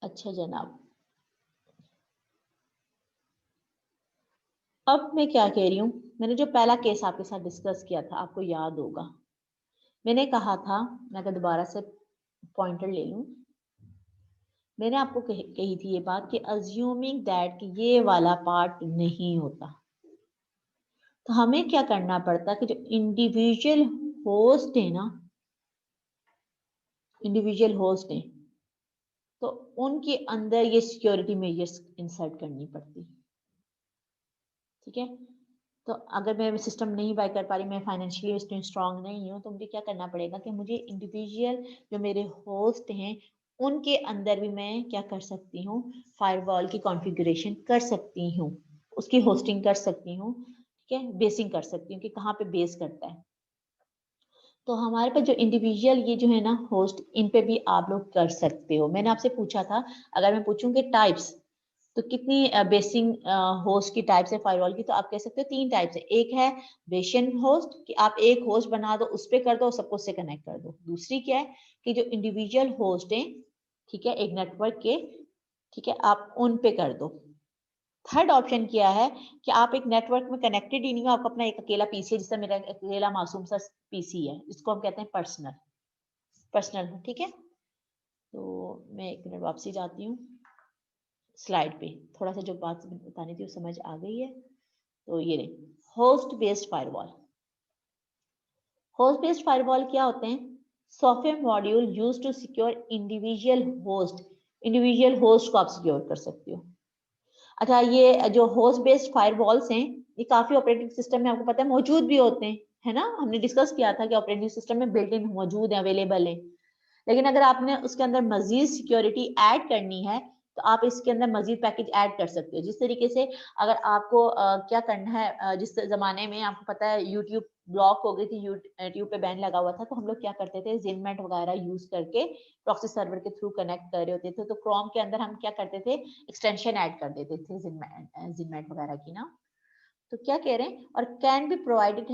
अच्छा जनाब, अब मैं क्या कह रही हूँ, मैंने जो पहला केस आपके साथ डिस्कस किया था, आपको याद होगा। मैंने कहा था, मैं अगर दोबारा से पॉइंटर ले लूँ, मैंने आपको कही थी ये बात कि अज्यूमिंग दैट कि ये वाला पार्ट नहीं होता, तो हमें क्या करना पड़ता कि जो इंडिविजुअल होस्ट है ना, इंडिविजुअल होस्ट है, तो उनके अंदर ये सिक्योरिटी मेजर्स इंसर्ट करनी पड़ती। ठीक है, तो अगर मैं सिस्टम नहीं बाय कर पा रही, मैं फाइनेंशियली इसमें स्ट्रांग नहीं हूँ, तो मुझे क्या करना पड़ेगा कि मुझे इंडिविजुअल जो मेरे होस्ट हैं उनके अंदर भी मैं क्या कर सकती हूँ, फायरवॉल की कॉन्फ़िगरेशन कर सकती हूँ, उसकी होस्टिंग कर सकती हूँ। ठीक है, बेसिंग कर सकती हूँ कि कहाँ पे बेस करता है। तो हमारे पास जो इंडिविजुअल ये जो है ना होस्ट, इन पे भी आप लोग कर सकते हो। मैंने आपसे पूछा था, अगर मैं पूछूं कि टाइप्स, तो कितनी बेसिंग होस्ट की टाइप्स है फायरवॉल की, तो आप कह सकते हो 3 टाइप्स है। एक है बेसियन होस्ट कि आप एक होस्ट बना दो, उस पे कर दो, सबको उससे कनेक्ट कर दो। दूसरी क्या है कि जो इंडिविजुअल होस्ट है, ठीक है, एक नेटवर्क के, ठीक है, आप उन पे कर दो। थर्ड ऑप्शन क्या है कि आप एक नेटवर्क में कनेक्टेड ही नहीं हो, आपका अपना एक अकेला पीसी है, जिससे मेरा अकेला मासूम सा पीसी है, इसको हम कहते हैं पर्सनल, पर्सनल। ठीक है, तो मैं एक मिनट वापसी जाती हूँ स्लाइड पे, थोड़ा सा जो बात बतानी थी वो समझ आ गई है। तो ये रही host based firewall. Host based firewall क्या होते हैं? Software module used to secure individual host, individual host को आप सिक्योर कर सकते हो। अच्छा, ये जो होस्ट बेस्ड फायरवॉल्स हैं, ये काफी ऑपरेटिंग सिस्टम में आपको पता है मौजूद भी होते हैं, है ना? हमने डिस्कस किया था कि ऑपरेटिंग सिस्टम में बिल्ट इन मौजूद है, अवेलेबल है। लेकिन अगर आपने उसके अंदर मजीद सिक्योरिटी ऐड करनी है, तो आप इसके अंदर मजीद पैकेज ऐड कर सकते हो। जिस तरीके से अगर आपको क्या करना है, जिस जमाने में आपको पता है यूट्यूब ब्लॉक हो गई थी, यूट्यूब पे बैन लगा हुआ था, तो हम लोग क्या करते थे, जिनमेट वगैरह यूज करके प्रॉक्सी सर्वर के थ्रू कनेक्ट कर रहे होते थे। तो क्रोम के अंदर हम क्या करते थे, एक्सटेंशन ऐड कर देते थे जिनमेट वगैरह की ना। तो क्या कह रहे हैं, और can be provided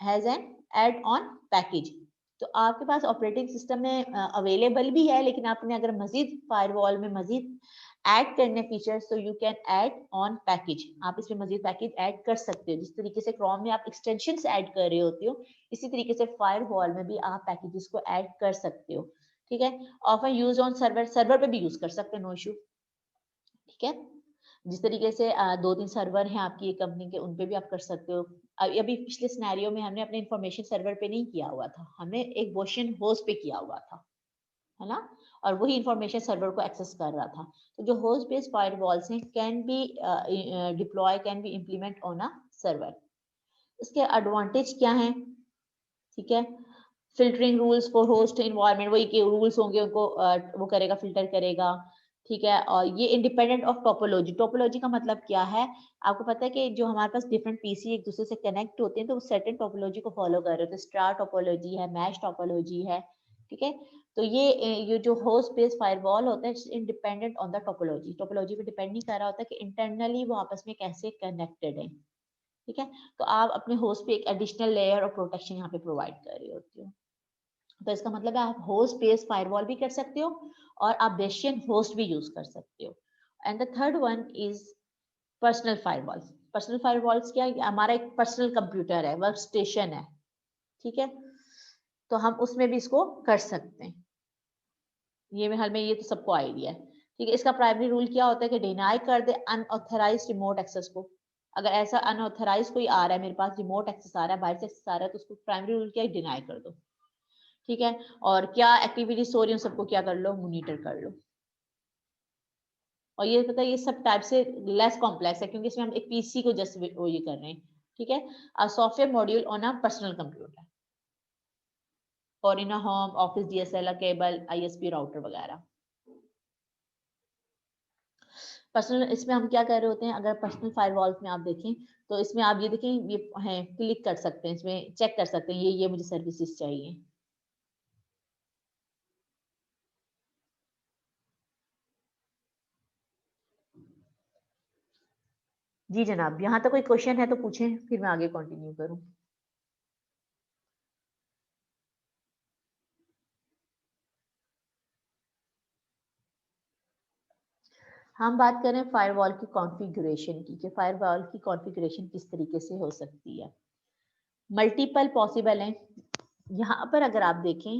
has an add on package. तो आपके पास ऑपरेटिंग सिस्टम में अवेलेबल भी है, लेकिन आपने अगर मजीद फायरवॉल में मजीद ऐड करने फीचर्स, तो you can add on package, आप इसमें मजीद पैकेज ऐड कर सकते हो। जिस तरीके से क्रोम में आप एक्सटेंशंस ऐड कर रहे होते हो, इसी तरीके से फायरवॉल में भी आप पैकेजेस को ऐड कर सकते हो। ठीक है, often use on server, server पे भी यूज कर सकते हो, नो इशू। ठीक है, जिस तरीके से 2-3 सर्वर हैं आपकी एक कंपनी के, उन पे भी आप कर सकते हो। अभी पिछले सिनेरियो में हमने अपने इंफॉर्मेशन सर्वर पे नहीं किया हुआ था, हमने एक बोशन होस्ट पे किया हुआ था, है ना? और वही इंफॉर्मेशन सर्वर को एक्सेस कर रहा था। तो जो होस्ट बेस्ड फायरवॉल्स हैं can be deploy, can be implement on a server. इसके एडवांटेज क्या हैं? ठीक है, filtering rules for host environment, वही के रूल्स होंगे उनको वो करेगा, फिल्टर करेगा। ठीक है, और ये इंडिपेंडेंट ऑफ टोपोलॉजी। टोपोलॉजी का मतलब क्या है? आपको पता है कि जो हमारे पास डिफरेंट पीसी एक दूसरे से कनेक्ट होते हैं, तो वो सर्टेन टोपोलॉजी को फॉलो कर रहे होते हैं। स्टार टोपोलॉजी है, मैश टोपोलॉजी है। ठीक है, तो ये जो होस्ट बेस्ड फायरवॉल होता है, independent on the topology, topology पे डिपेंड नहीं कर रहा होता कि इंटरनली वो आपस में कैसे कनेक्टेड है। ठीक है, तो आप अपने होस्ट पे एक एडिशनल लेयर ऑफ प्रोटेक्शन यहाँ पे प्रोवाइड कर रहे होते हो। तो इसका मतलब है आप होस्ट बेस्ड फायरवॉल भी कर सकते हो, और आप बेसियन होस्ट भी यूज कर सकते हो। And the third one is personal firewalls. Personal firewalls क्या है? हमारा एक पर्सनल कंप्यूटर है, वर्क स्टेशन है। ठीक है, तो हम उसमें भी इसको कर सकते हैं। ये में हाल में ये तो सबको आइडिया है। ठीक है, इसका प्राइमरी रूल क्या होता है कि डिनाई कर दे अनऑथराइज रिमोट एक्सेस को। अगर ऐसा अनऑथराइज कोई आ रहा है, मेरे पास रिमोट एक्सेस आ रहा है, बाहर से एक्सेस आ रहा है, तो उसको प्राइमरी रूल क्या है, डिनाई कर दो। ठीक है, और क्या एक्टिविटीज हो रही है सबको क्या कर लो, मॉनिटर कर लो। और ये पता है, ये सब टाइप से लेस कॉम्प्लेक्स है, क्योंकि इसमें हम एक पीसी को जस्ट वो ये कर रहे हैं। ठीक है, software module on a personal computer और in a home office, DSLR cable, ISP router वगैरह। पर्सनल, इसमें हम क्या कर रहे होते हैं, अगर पर्सनल फायरवॉल में आप देखें, तो इसमें आप ये देखें, ये है, क्लिक कर सकते हैं, इसमें चेक कर सकते हैं ये मुझे सर्विसेज चाहिए। जी जनाब, यहाँ तक कोई क्वेश्चन है तो पूछें, फिर मैं आगे कंटिन्यू करूँ। हम बात करें फायरवॉल की कॉन्फ़िगरेशन की, कि फायरवॉल की कॉन्फ़िगरेशन किस तरीके से हो सकती है। मल्टीपल पॉसिबल हैं। यहाँ पर अगर आप देखें,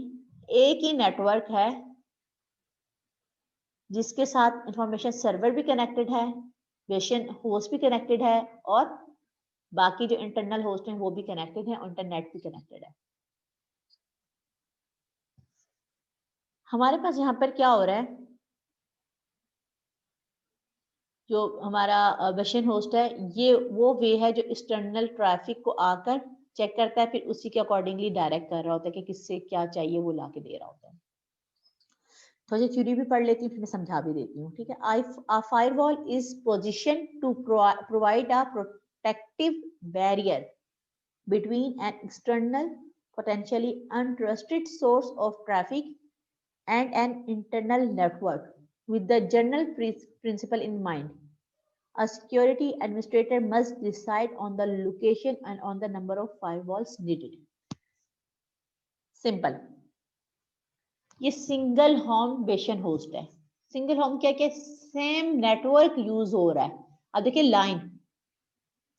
एक ही नेटवर्क है जिसके साथ इंफॉर्मेशन सर्वर भी कनेक्टेड है, बेशन होस्ट भी कनेक्टेड है, और बाकी जो इंटरनल होस्ट हैं वो भी कनेक्टेड है, और इंटरनेट भी कनेक्टेड है। हमारे पास यहाँ पर क्या हो रहा है, जो हमारा बेशन होस्ट है, ये वो वे है जो एक्सटर्नल ट्रैफिक को आकर चेक करता है, फिर उसी के अकॉर्डिंगली डायरेक्ट कर रहा होता है कि किससे क्या चाहिए वो ला के दे रहा होता है। थोड़ी सी थ्योरी भी पढ़ लेती हूँ, फिर मैं समझा भी देती हूँ, ठीक है। A firewall is positioned to provide a protective barrier between an external, potentially untrusted source of traffic and an internal network, with the general principle in mind. A security administrator must decide on the location and on the number of firewalls needed. Simple. ये single home बेशन host है। Single home क्या क्या, same network use हो रहा है। अब देखिए line,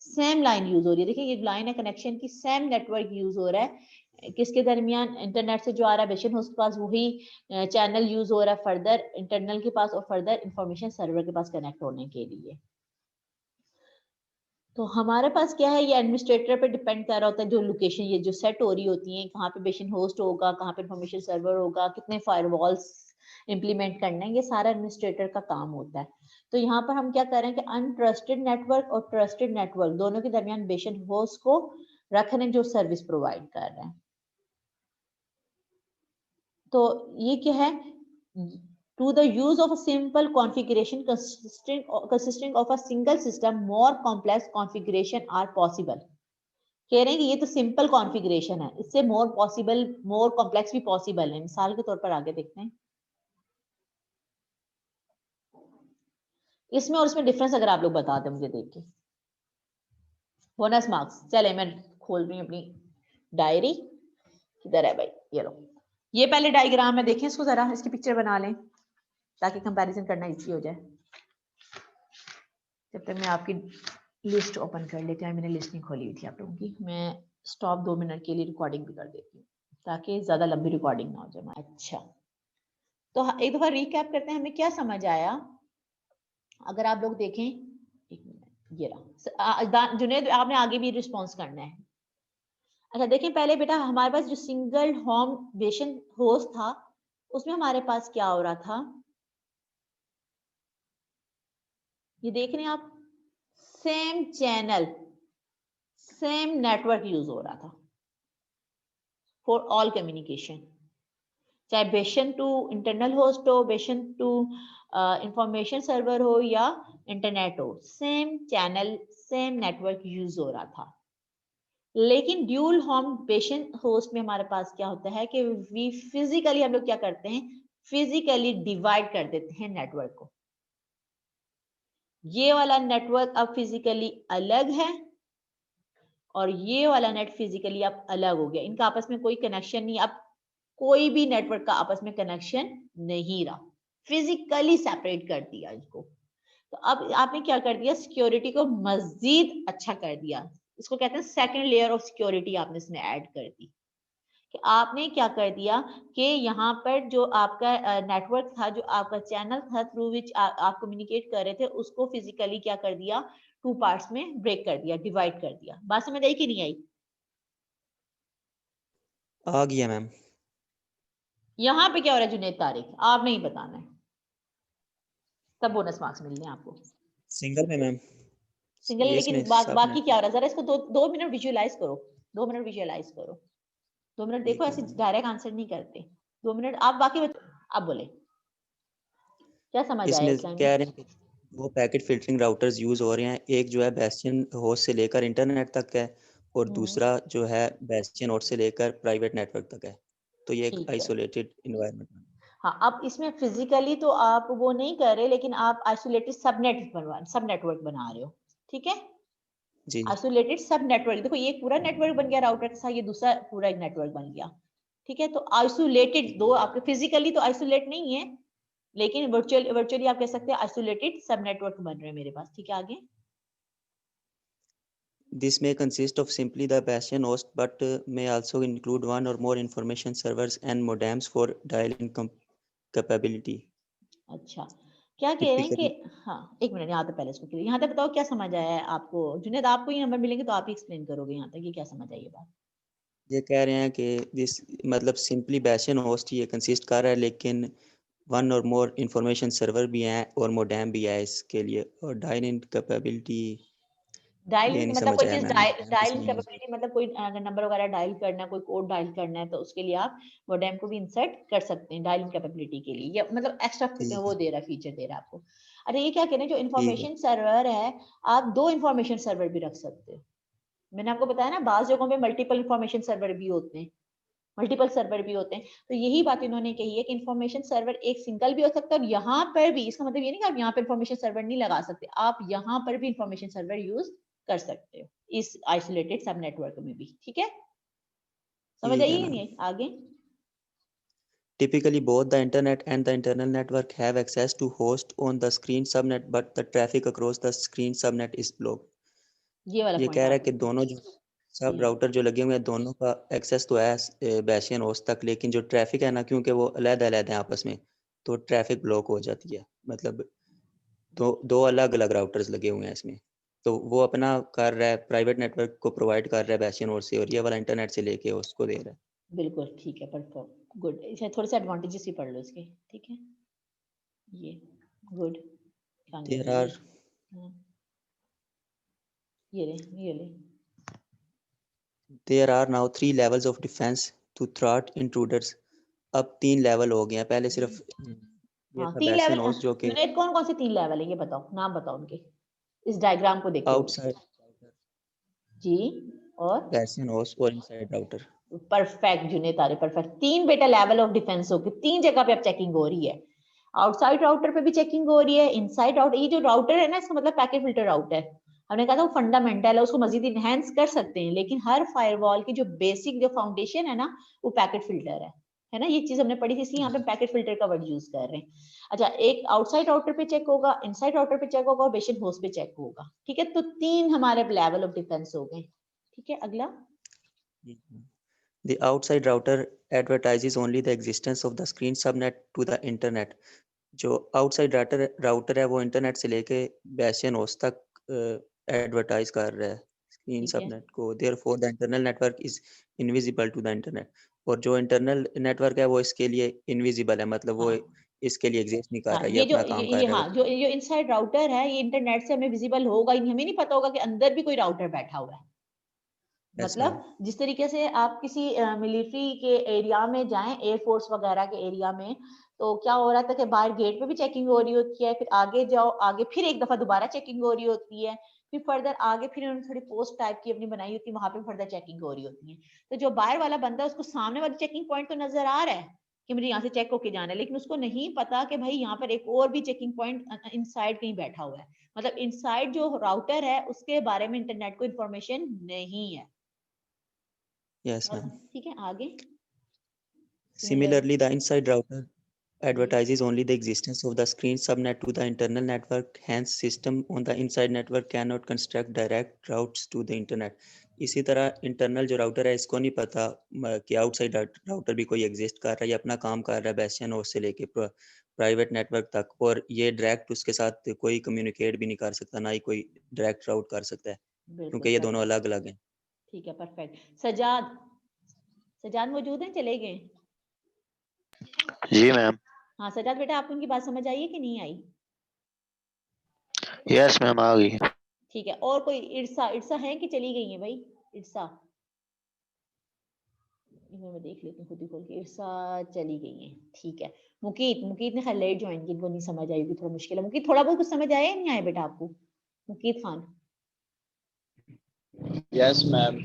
same line use हो रही है। देखिए ये लाइन है कनेक्शन की, सेम नेटवर्क यूज हो रहा है। किसके दरमियान, इंटरनेट से जो आ रहा है बेशन होस्ट के पास, वही चैनल यूज हो रहा है फर्दर इंटरनल के पास, और फर्दर इंफॉर्मेशन सर्वर के पास कनेक्ट होने के लिए। तो हमारे पास क्या है, ये एडमिनिस्ट्रेटर पे डिपेंड कर रहा होता है, जो लोकेशन ये जो सेट हो रही होती है, कहाँ पे बेशन होस्ट होगा, कहाँ पे इंफॉर्मेशन सर्वर होगा, कितने फायरवॉल्स इंप्लीमेंट करना है, ये सारा एडमिनिस्ट्रेटर का काम होता है। तो यहाँ पर हम क्या कर रहे हैं कि अनट्रस्टेड नेटवर्क और ट्रस्टेड नेटवर्क दोनों के दरमियान बेशन होस्ट को रख रहे हैं जो सर्विस प्रोवाइड कर रहे हैं। तो ये क्या है, to the use of a simple configuration consisting of a single system, more complex configuration are possible. कह रहे हैं कि ये तो सिंपल कॉन्फ़िगरेशन है, इससे मोर पॉसिबल, मोर कॉम्प्लेक्स भी पॉसिबल है। मिसाल के तौर पर आगे देखते हैं इसमें और इसमें डिफरेंस, अगर आप लोग बता दें मुझे देख के। बोनस मार्क्स, चले मैं खोल रही हूँ अपनी डायरी, किधर है भाई, ये लो। ये पहले डायग्राम है, देखें इसको जरा, इसकी पिक्चर बना लें ताकि कंपैरिजन करना इजी हो जाए। जब तक मैं आपकी लिस्ट ओपन कर लेती हूँ, मैंने लिस्ट नहीं खोली हुई थी आप लोगों की। मैं स्टॉप 2 मिनट के लिए रिकॉर्डिंग भी कर देती हूँ ताकि ज्यादा लंबी रिकॉर्डिंग ना हो जाए। अच्छा, तो एक दफा रिकैप करते हैं, हमें क्या समझ आया। अगर आप लोग देखें, एक मिनट, ये रहा जुनेद, आपने आगे भी रिस्पॉन्स करना है। अच्छा देखें पहले बेटा, हमारे पास जो सिंगल होम बेशन होस्ट था, उसमें हमारे पास क्या हो रहा था, ये देख रहे हैं आप, same channel, same network use हो रहा था फॉर ऑल कम्युनिकेशन, चाहे बेशन टू इंटरनल होस्ट हो, बेशन टू इंफॉर्मेशन सर्वर हो, या इंटरनेट हो, same channel same network use हो रहा था। लेकिन ड्यूल होम बेशन होस्ट में हमारे पास क्या होता है कि वी फिजिकली, हम लोग क्या करते हैं, फिजिकली डिवाइड कर देते हैं नेटवर्क को। ये वाला नेटवर्क अब फिजिकली अलग है और ये वाला नेट फिजिकली अब अलग हो गया, इनका आपस में कोई कनेक्शन नहीं। अब कोई भी नेटवर्क का आपस में कनेक्शन नहीं रहा, फिजिकली सेपरेट कर दिया इसको। तो अब आपने क्या कर दिया, सिक्योरिटी को मजीद अच्छा कर दिया। इसको कहते हैं सेकंड लेयर ऑफ सिक्योरिटी आपने इसमें ऐड कर दी। कि आपने क्या कर दिया कि यहाँ पर जो आपका नेटवर्क था, जो आपका चैनल था थ्रू विच आप कम्युनिकेट कर रहे थे, उसको फिजिकली क्या कर दिया, 2 पार्ट्स में ब्रेक कर दिया, डिवाइड कर दिया। बात समझ आई कि नहीं आई? आ गया मैम। यहाँ पे क्या हो रहा है जुनेद तारिक, आप नहीं बताना है, तब बोनस मार्क्स मिलने हैं आपको। सिंगल में मैम, सिंगल, ये लेकिन इसमें सब बाकी नेट क्या हो रहा है, जरा इसको दो मिनट विजुअलाइज करो, 2 मिनट विजुअलाइज करो, 2 मिनट देखो, ठीक है ऐसे मैम। डायरेक्ट आंसर नहीं करते। 2 मिनट आप बाकी आप बोले क्या समझ आया इसमें इस लाइन में? कह रहे हैं कि वो पैकेट फिल्टरिंग राउटर्स यूज हो रहे हैं, एक जो है बेस्टियन होस्ट से लेकर इंटरनेट तक है, और दूसरा जो है बेस्टियन होस्ट से लेकर प्राइवेट नेटवर्क तक है। तो ये एक ठीक है। आइसोलेटेड इन्वायरमेंट है। हाँ, अब इसमें फिजिकली तो आप वो नहीं कर रहे, लेकिन आप आइसोलेटेड सब नेटवर्क बना रहे हो, ठीक है। जी आइसोलेटेड सब नेटवर्क, देखो ये पूरा नेटवर्क बन गया राउटर के साथ, ये दूसरा पूरा एक नेटवर्क बन गया, ठीक है। तो आइसोलेटेड दो आपके, फिजिकली तो आइसोलेट नहीं है, लेकिन वर्चुअली आप कह सकते हैं आइसोलेटेड सब नेटवर्क बन रहे हैं मेरे पास। ठीक है, आगे। This may consist of simply the bastion host, but may also include one or more information servers and modems for dial-in capability. अच्छा, क्या कह रहे हैं कि Typically, हाँ, एक मिनट यहाँ तक पहले इसको क्लियर, यहाँ तक बताओ क्या समझ आया है आपको? जुनेद, आपको ये नंबर मिलेंगे तो आप ही एक्सप्लेन करोगे यहाँ तक, ये क्या समझ आई ये बात? ये कह रहे हैं कि दिस मतलब सिंपली bastion host ये कंसिस्ट कर रहा है, लेकिन वन और मोर इंफॉर्मेशन सर्वर भी हैं और मोडेम भी है इसके लिए, और डायल इन कैपेबिलिटी डायल ये नहीं मतलब समझ कोई आया चीज मैंने, डायल मोडेम डायल किसमें यूज कैपेबिलिटी मतलब कोई अगर नंबर वगैरह डायल करना है, कोई कोड डायल करना है, तो उसके लिए आप मोडेम को भी इंसर्ट कर सकते हैं डायलिंग कैपेबिलिटी के लिए, या मतलब एक्स्ट्रा वो दे रहा है, फीचर दे रहा है आपको। अच्छा, ये क्या कह रहे हैं, जो ठीक है। इन्फॉर्मेशन सर्वर है, आप 2 इन्फॉर्मेशन सर्वर भी रख सकते हो। मैंने आपको बताया ना, बाज़ जगहों पे मल्टीपल इन्फॉर्मेशन सर्वर भी होते हैं, मल्टीपल सर्वर भी होते हैं। तो यही बात इन्होंने कही है कि इन्फॉर्मेशन सर्वर एक सिंगल भी हो सकता है, और यहाँ पर भी, इसका मतलब ये नहीं कि आप यहाँ पे इन्फॉर्मेशन सर्वर नहीं लगा सकते, आप यहाँ पर भी इन्फॉर्मेशन सर्वर यूज कर सकते हो इस आइसोलेटेड सब नेटवर्क में भी। ठीक है, समझ ठीक है आइए मैम। नहीं? आगे। Typically, both the internet and the internal network have access to host on the screen subnet, but the traffic across the screen subnet is blocked. ये वाला ये पॉइंट कह रहा है आपने कि दोनों जो सब राउटर जो लगे हुए हैं, दोनों का एक्सेस तो है बैशियन होस्ट तक, लेकिन जो ट्रैफिक है ना, क्योंकि वो अलग-अलग हैं आपस में, तो ट्रैफिक ब्लॉक हो जाती है। मतलब तो दो अलग-अलग राउटर्स लगे हुए हैं इसमें। तो वो अपना कर रहा है, प्राइवेट नेटवर्क को प्रोवाइड कर रहा है बैशियन होस्ट से, और ये वाला इंटरनेट से लेके उसको दे रहा है। बिल्कुल ठीक है, परफेक्ट, गुड। इसे थोड़े से एडवांटेजेस ही पढ़ लो इसके। ठीक है, ये गुड, आगे देयर चलिए। आर हाँ, ये ले, ये ले। There are now 3 levels of defence to thwart intruders. अब 3 लेवल हो गए हैं, पहले सिर्फ ये हाँ, था 3 लेवल। बैशियन होस्ट जो कि यूनिट कौन कौन से 3 लेवल है, ये बताओ, नाम बताओ उनके, इस डायग्राम को देखते हुए। आउटसाइड जी, और बैशियन होस्ट और इनसाइड राउटर। परफेक्ट जुने तारे, परफेक्ट। 3 बेटा लेवल ऑफ डिफेंस हो गए, 3 जगह पे अब चेकिंग हो रही है। आउटसाइड राउटर पे भी चेकिंग हो रही है, इनसाइड राउटर, ये जो राउटर है ना, इसका मतलब पैकेट फिल्टर राउटर। हमने कहा था वो फंडामेंटल है, उसको मजीद इनहेंस कर सकते हैं, लेकिन हर फायरवॉल की जो बेसिक जो फाउंडेशन है ना, वो पैकेट फिल्टर है ना, ये चीज हमने पढ़ी थी, इसलिए यहाँ पे पैकेट फिल्टर का वर्ड यूज कर रहे हैं। अच्छा, एक आउटसाइड राउटर पे चेक होगा, इनसाइड राउटर पे चेक होगा, और बेसिक होस्ट पे चेक होगा। ठीक है, तो 3 हमारे लेवल ऑफ डिफेंस हो गए। ठीक है, अगला। The outside router advertises only the existence of the screen subnet to the internet. जो आउटसाइड राउटर है वो इंटरनेट से लेके बैशियन होस्ट तक एडवर्टाइज कर रहा है स्क्रीन ठीक है, सबनेट को, therefore the internal network is invisible to the internet. और जो इंटरनल नेटवर्क है वो इसके लिए इनविजिबल है, मतलब वो हाँ इसके लिए एग्जिस्ट नहीं कर हाँ, रहा, ये ये जो अपना काम कर ये रहा है हाँ, जो ये इनसाइड राउटर है, ये इंटरनेट से हमें विजिबल होगा ही नहीं, हमें नहीं पता होगा कि अंदर भी कोई राउटर बैठा हुआ है। Yes ma'am. मतलब जिस तरीके से आप किसी मिलिट्री के एरिया में जाएं, एयरफोर्स वगैरह के एरिया में, तो क्या हो रहा था कि बाहर गेट पे भी चेकिंग हो रही होती है, फिर आगे जाओ, आगे फिर एक दफा दोबारा चेकिंग हो रही होती है, फिर फर्दर आगे फिर उन्होंने थोड़ी पोस्ट टाइप की अपनी बनाई होती है, वहां पे फर्दर चेकिंग हो रही होती है। तो जो बाहर वाला बंदा है, उसको सामने वाली चेकिंग पॉइंट तो नजर आ रहा है कि मुझे यहाँ से चेक होके जाना है, लेकिन उसको नहीं पता कि भाई यहाँ पर एक और भी चेकिंग पॉइंट इनसाइड कहीं बैठा हुआ है। मतलब इनसाइड जो राउटर है उसके बारे में इंटरनेट को इंफॉर्मेशन नहीं है। Yes ma'am. ठीक है, आगे। Similar. Similarly, the inside router advertises only the existence of the screen subnet to the internal network. Hence, system on the inside network cannot construct direct routes to the internet. इसी तरह internal जो router है इसको नहीं पता कि outside router भी कोई एग्जिस्ट कर रहा है, ये अपना काम कर रहा है बैशियन होस्ट से लेके प्राइवेट नेटवर्क तक, और ये डायरेक्ट उसके साथ कोई कम्युनिकेट भी नहीं कर सकता, ना ही कोई डायरेक्ट राउट कर सकता है, बिल्कुल क्योंकि ये दोनों परफेक्ट। अलग अलग हैं। ठीक है, परफेक्ट। सजाद, सजाद मौजूद हैं, चले गए? जी मैम। हाँ सजाद बेटा, आपको उनकी बात समझ आई है कि नहीं आई? यस मैम, आ गई। ठीक है, और कोई इर्सा, इर्सा है कि चली गई है भाई? इर्सा, इन्हें मैं देख लेती हूँ खुद ही खोल के। इर्सा चली गई है, ठीक है। मुकीत, मुकीत ने खैर लेट ज्वाइन की, इनको नहीं समझ आई होगी, थोड़ा मुश्किल है। मुकीत, थोड़ा बहुत कुछ समझ आया या नहीं आया बेटा आपको? मुकीत खान, यस मैम।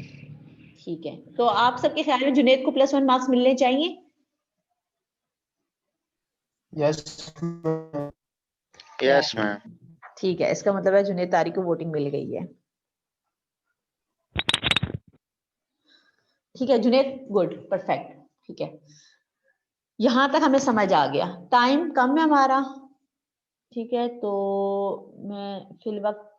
ठीक है। तो आप सबके ख्याल में जुनेद को +1 मार्क्स मिलने चाहिए? Yes yes ma'am. ठीक है, इसका मतलब है जुनेद तारी को वोटिंग मिल गई है। ठीक है जुनेद, गुड, परफेक्ट, ठीक है। यहां तक हमें समझ आ गया। टाइम कम है हमारा, ठीक है, तो मैं फिल वक्त